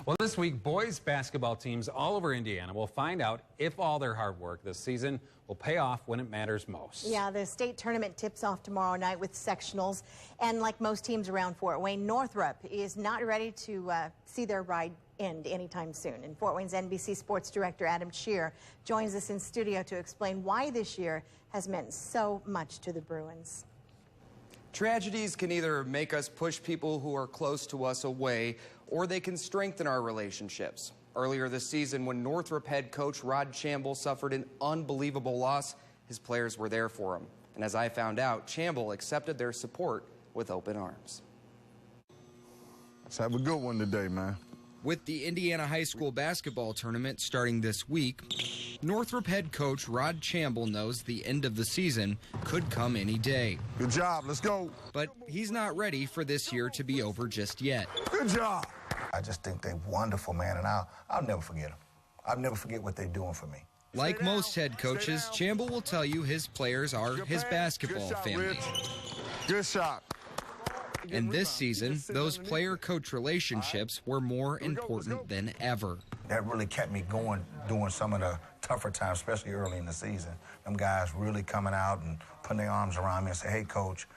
Well, this week, boys basketball teams all over Indiana will find out if all their hard work this season will pay off when it matters most. Yeah, the state tournament tips off tomorrow night with sectionals. And like most teams around Fort Wayne, Northrop is not ready to see their ride end anytime soon. And Fort Wayne's NBC Sports Director Adam Shear joins us in studio to explain why this year has meant so much to the Bruins. Tragedies can either make us push people who are close to us away, or they can strengthen our relationships. Earlier this season, when Northrop head coach Rod Chamble suffered an unbelievable loss, his players were there for him. And as I found out, Chamble accepted their support with open arms. Let's have a good one today, man. With the Indiana High School basketball tournament starting this week, Northrop head coach Rod Chamble knows the end of the season could come any day. Good job, let's go. But he's not ready for this year to be over just yet. Good job. I just think they're wonderful, man, and I'll never forget them. I'll never forget what they're doing for me. Like most head coaches, Chamble will tell you his players are his basketball family. Good shot. And this season, those player-coach relationships were more important than ever. That really kept me going during some of the tougher times, especially early in the season. Them guys really coming out and putting their arms around me and say, hey, coach,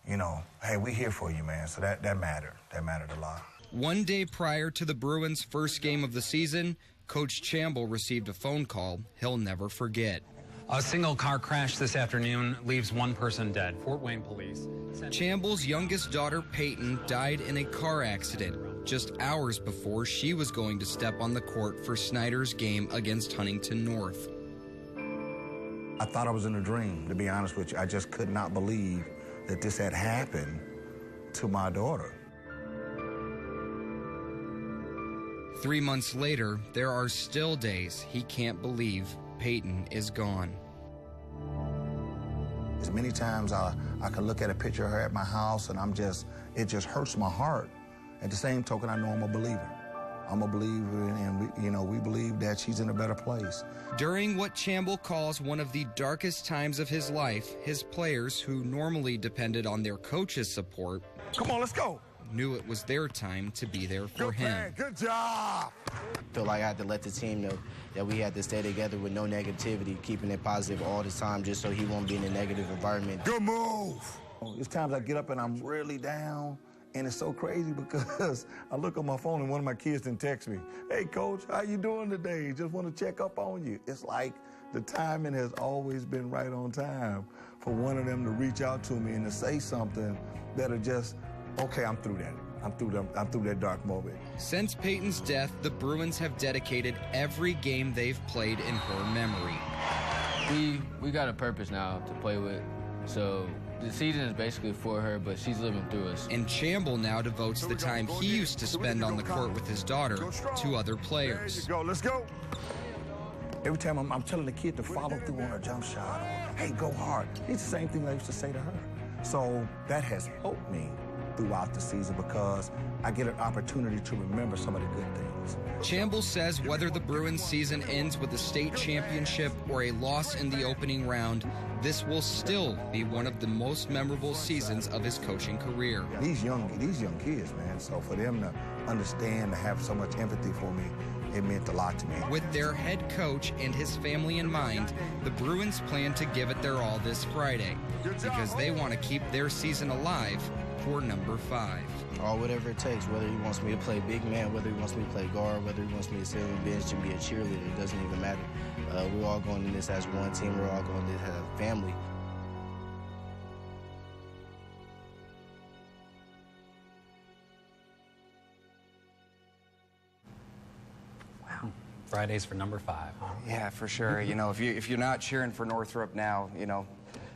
you know, hey, we here for you, man. So that mattered. That mattered a lot. One day prior to the Bruins' first game of the season, Coach Chamble received a phone call he'll never forget. A single car crash this afternoon leaves one person dead. Fort Wayne police. Chamble's youngest daughter, Peytin, died in a car accident just hours before she was going to step on the court for Snyder's game against Huntington North. I thought I was in a dream, to be honest with you. I just could not believe that this had happened to my daughter. 3 months later, there are still days he can't believe Peytin is gone. As many times I can look at a picture of her at my house and it just hurts my heart. At the same token, I know I'm a believer. I'm a believer, and we believe that she's in a better place. During what Chamble calls one of the darkest times of his life, his players, who normally depended on their coach's support, Come on, let's go. knew it was their time to be there for him. Good job. I feel like I had to let the team know that we had to stay together with no negativity, keeping it positive all the time, just so he won't be in a negative environment. Good move. There's times I get up and I'm really down, and it's so crazy because I look on my phone and one of my kids then text me, hey, Coach, how you doing today? Just want to check up on you. It's like the timing has always been right on time for one of them to reach out to me and to say something that'll just, okay, I'm through that. I'm through that dark moment. Since Peyton's death, the Bruins have dedicated every game they've played in her memory. We got a purpose now to play with, so the season is basically for her, but she's living through us. And Chamble now devotes the time he used to spend on the court with his daughter to other players. There you go, let's go. Every time I'm telling the kid to follow through on a jump shot, hey, go hard. It's the same thing I used to say to her. So that has helped me throughout the season because I get an opportunity to remember some of the good things. Chamble says whether the Bruins season ends with a state championship or a loss in the opening round, this will still be one of the most memorable seasons of his coaching career. These young kids, man, so for them to understand, to have so much empathy for me, it meant a lot to me. With their head coach and his family in mind, the Bruins plan to give it their all this Friday because they want to keep their season alive for number 5. Or whatever it takes, whether he wants me to play big man, whether he wants me to play guard, whether he wants me to sit on the bench and be a cheerleader, it doesn't even matter. We're all going in this as one team. We're all going in this as a family. Wow. Fridays for number 5. Huh? Yeah, for sure. You know, if you're not cheering for Northrop now, you know,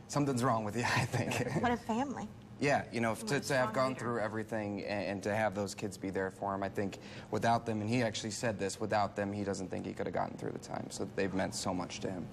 something's wrong with you, I think. What a family. Yeah, you know, to have gone through everything and to have those kids be there for him, I think without them, and he actually said this, without them, he doesn't think he could have gotten through the time. So they've meant so much to him.